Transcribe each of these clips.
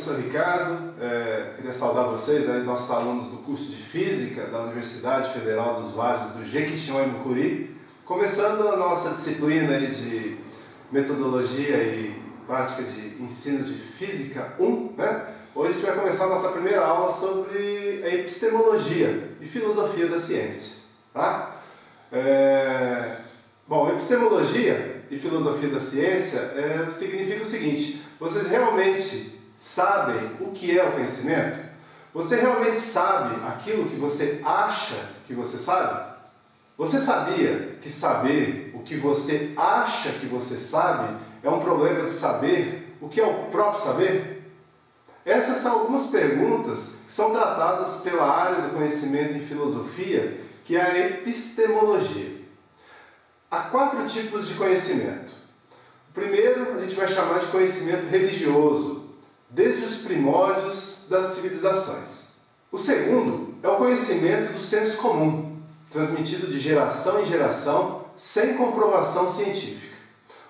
professor Ricardo, queria saudar vocês, nossos alunos do curso de Física da Universidade Federal dos Vales do Jequitinhonha e Mucuri, começando a nossa disciplina aí de metodologia e prática de ensino de Física 1, né? Hoje a gente vai começar a nossa primeira aula sobre a epistemologia e filosofia da ciência, tá? Bom, epistemologia e filosofia da ciência significa o seguinte: vocês realmente sabem o que é o conhecimento? Você realmente sabe aquilo que você acha que você sabe? Você sabia que saber o que você acha que você sabe é um problema de saber o que é o próprio saber? Essas são algumas perguntas que são tratadas pela área do conhecimento em filosofia, que é a epistemologia. Há 4 tipos de conhecimento. O primeiro a gente vai chamar de conhecimento religioso, desde os primórdios das civilizações. O segundo é o conhecimento do senso comum, transmitido de geração em geração, sem comprovação científica.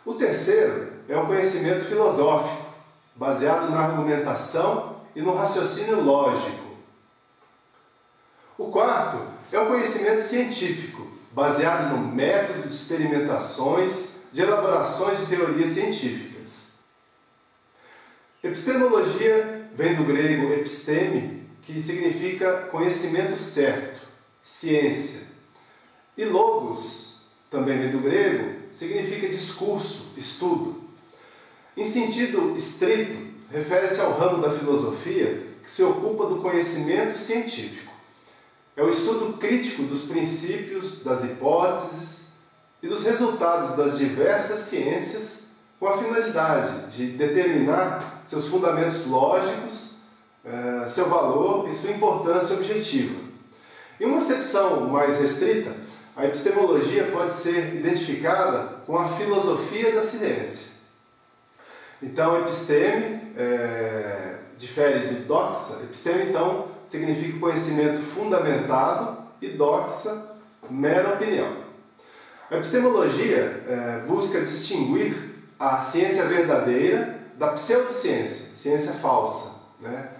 O terceiro é o conhecimento filosófico, baseado na argumentação e no raciocínio lógico. O quarto é o conhecimento científico, baseado no método de experimentações, de elaborações de teorias científicas. Epistemologia vem do grego episteme, que significa conhecimento certo, ciência. E logos, também vem do grego, significa discurso, estudo. Em sentido estrito, refere-se ao ramo da filosofia que se ocupa do conhecimento científico. É o estudo crítico dos princípios, das hipóteses e dos resultados das diversas ciências com a finalidade de determinar seus fundamentos lógicos, seu valor e sua importância objetiva. Em uma acepção mais restrita, a epistemologia pode ser identificada com a filosofia da ciência. Então, episteme difere do doxa. Episteme, então, significa conhecimento fundamentado e doxa, mera opinião. A epistemologia busca distinguir a ciência verdadeira da pseudociência, ciência falsa, né?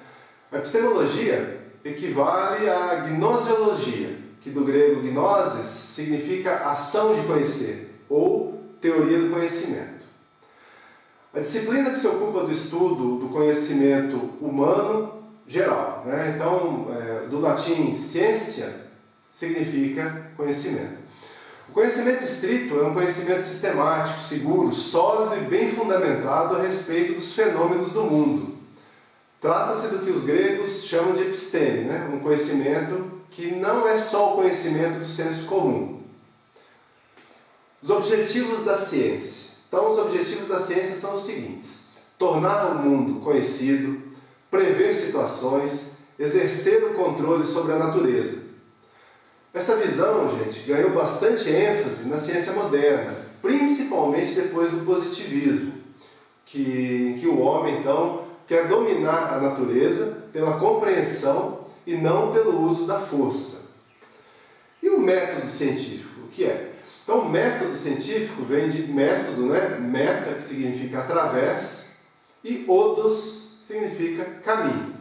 A epistemologia equivale à gnosiologia, que do grego gnosis significa ação de conhecer, ou teoria do conhecimento. A disciplina que se ocupa do estudo do conhecimento humano geral, né? Então, do latim ciência significa conhecimento. O conhecimento estrito é um conhecimento sistemático, seguro, sólido e bem fundamentado a respeito dos fenômenos do mundo. Trata-se do que os gregos chamam de episteme, né? Um conhecimento que não é só o conhecimento do senso comum. Os objetivos da ciência. Então, os objetivos da ciência são os seguintes: tornar o mundo conhecido, prever situações, exercer o controle sobre a natureza. Essa visão, gente, ganhou bastante ênfase na ciência moderna, principalmente depois do positivismo, que o homem, então, quer dominar a natureza pela compreensão e não pelo uso da força. E o método científico, o que é? Então, o método científico vem de método, né? Meta, que significa através, e odos significa caminho.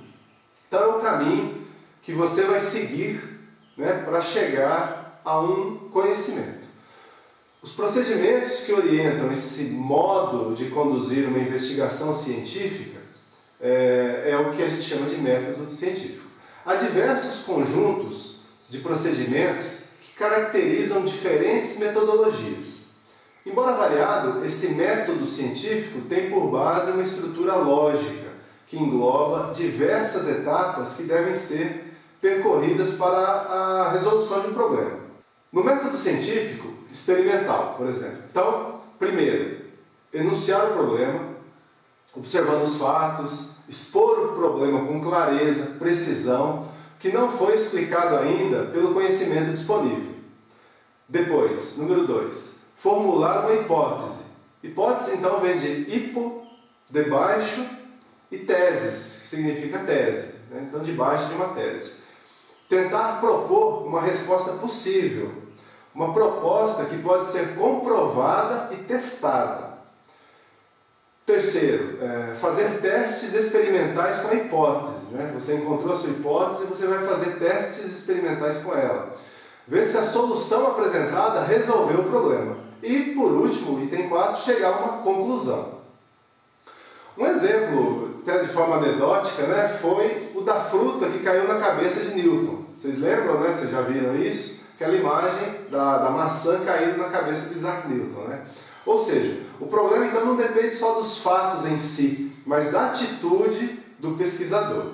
Então, é o caminho que você vai seguir, né, para chegar a um conhecimento. Os procedimentos que orientam esse modo de conduzir uma investigação científica é o que a gente chama de método científico. Há diversos conjuntos de procedimentos que caracterizam diferentes metodologias. Embora variado, esse método científico tem por base uma estrutura lógica que engloba diversas etapas que devem ser percorridas para a resolução de um problema. No método científico experimental, por exemplo, então, primeiro, enunciar o problema, observando os fatos, expor o problema com clareza, precisão, que não foi explicado ainda pelo conhecimento disponível. Depois, número 2, formular uma hipótese. Hipótese, então, vem de hipo, debaixo, e teses, que significa tese, né? Então, debaixo de uma tese. Tentar propor uma resposta possível, uma proposta que pode ser comprovada e testada. Terceiro, fazer testes experimentais com a hipótese, né? Você encontrou a sua hipótese e você vai fazer testes experimentais com ela. Ver se a solução apresentada resolveu o problema. E, por último, item 4, chegar a uma conclusão. Um exemplo, até de forma anedótica, né, foi o da fruta que caiu na cabeça de Newton. Vocês lembram, né? Vocês já viram isso? Aquela imagem da maçã caindo na cabeça de Isaac Newton, né? Ou seja, o problema então não depende só dos fatos em si, mas da atitude do pesquisador.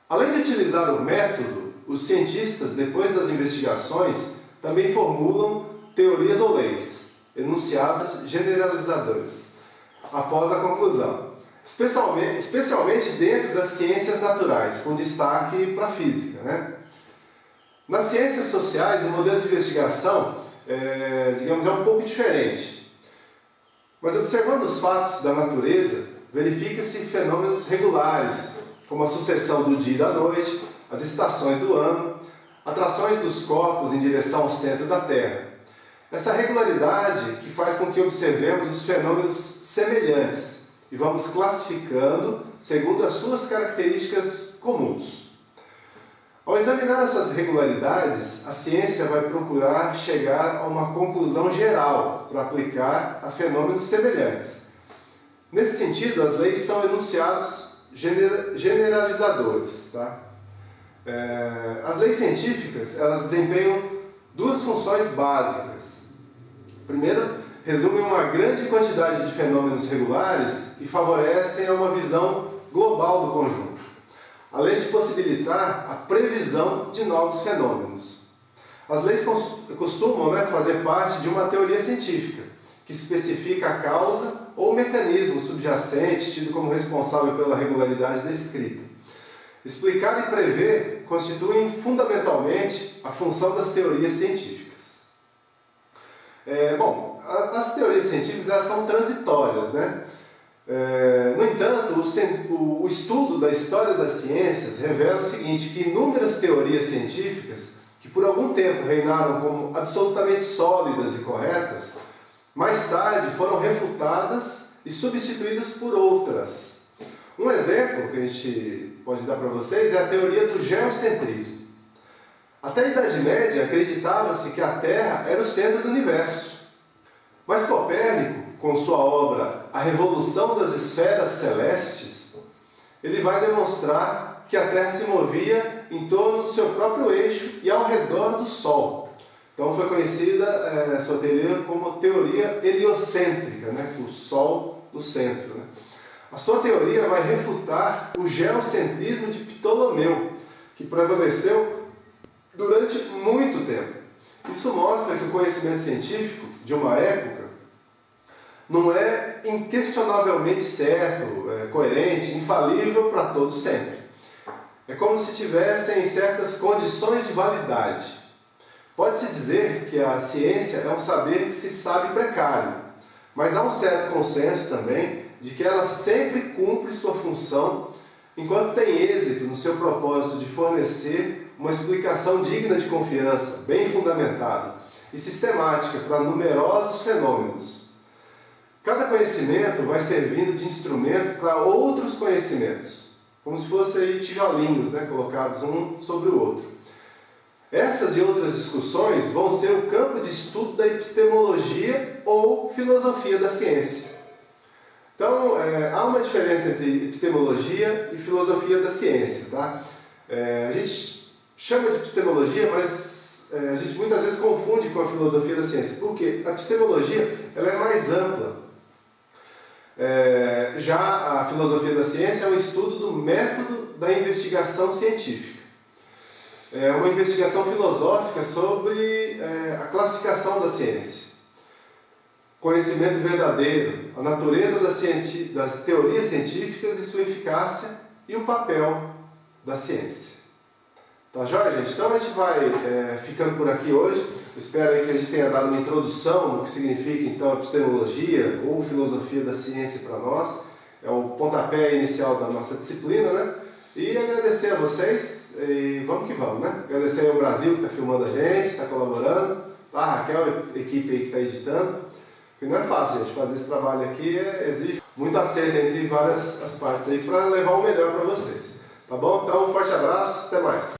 Além de utilizar o método, os cientistas, depois das investigações, também formulam teorias ou leis, enunciados generalizadores, após a conclusão. Especialmente dentro das ciências naturais, com destaque para a física, né? Nas ciências sociais, o modelo de investigação digamos, é um pouco diferente. Mas observando os fatos da natureza, verifica-se fenômenos regulares, como a sucessão do dia e da noite, as estações do ano, atrações dos corpos em direção ao centro da Terra. Essa regularidade que faz com que observemos os fenômenos semelhantes e vamos classificando segundo as suas características comuns. Ao examinar essas regularidades, a ciência vai procurar chegar a uma conclusão geral para aplicar a fenômenos semelhantes. Nesse sentido, as leis são enunciados generalizadores. Tá? As leis científicas, elas desempenham duas funções básicas. Primeiro, resumem uma grande quantidade de fenômenos regulares e favorecem uma visão global do conjunto, além de possibilitar a previsão de novos fenômenos. As leis costumam fazer parte de uma teoria científica, que especifica a causa ou mecanismo subjacente tido como responsável pela regularidade descrita. Explicar e prever constituem fundamentalmente a função das teorias científicas. As teorias científicas elas são transitórias, né? No entanto, o estudo da história das ciências revela o seguinte, que inúmeras teorias científicas, que por algum tempo reinaram como absolutamente sólidas e corretas, mais tarde foram refutadas e substituídas por outras. Um exemplo que a gente pode dar para vocês é a teoria do geocentrismo. Até a Idade Média acreditava-se que a Terra era o centro do universo. Mas Copérnico, com sua obra A Revolução das Esferas Celestes, ele vai demonstrar que a Terra se movia em torno do seu próprio eixo e ao redor do Sol. Então foi conhecida essa teoria como teoria heliocêntrica, né? O Sol no centro. Né? A sua teoria vai refutar o geocentrismo de Ptolomeu, que prevaleceu durante muito tempo. Isso mostra que o conhecimento científico de uma época não é inquestionavelmente certo, coerente, infalível para todo sempre. É como se tivessem certas condições de validade. Pode-se dizer que a ciência é um saber que se sabe precário, mas há um certo consenso também de que ela sempre cumpre sua função enquanto tem êxito no seu propósito de fornecer uma explicação digna de confiança, bem fundamentada e sistemática para numerosos fenômenos. Cada conhecimento vai servindo de instrumento para outros conhecimentos, como se fossem aí tijolinhos, colocados um sobre o outro. Essas e outras discussões vão ser o campo de estudo da epistemologia ou filosofia da ciência. Então, há uma diferença entre epistemologia e filosofia da ciência. Tá? A gente chama de epistemologia, mas a gente muitas vezes confunde com a filosofia da ciência, porque a epistemologia ela é mais ampla. Já a filosofia da ciência é um estudo do método da investigação científica. É uma investigação filosófica sobre a classificação da ciência. Conhecimento verdadeiro, a natureza das teorias científicas e sua eficácia e o papel da ciência. Tá joia, gente? Então a gente vai ficando por aqui hoje. Eu espero aí que a gente tenha dado uma introdução no que significa então a epistemologia ou filosofia da ciência para nós. É o pontapé inicial da nossa disciplina, né? E agradecer a vocês e vamos que vamos, né? Agradecer ao Brasil que está filmando a gente, está colaborando, a Raquel, a equipe aí que está editando. Porque não é fácil, gente, fazer esse trabalho aqui exige muito acerto entre várias as partes aí para levar o melhor para vocês. Tá bom? Então, um forte abraço, até mais.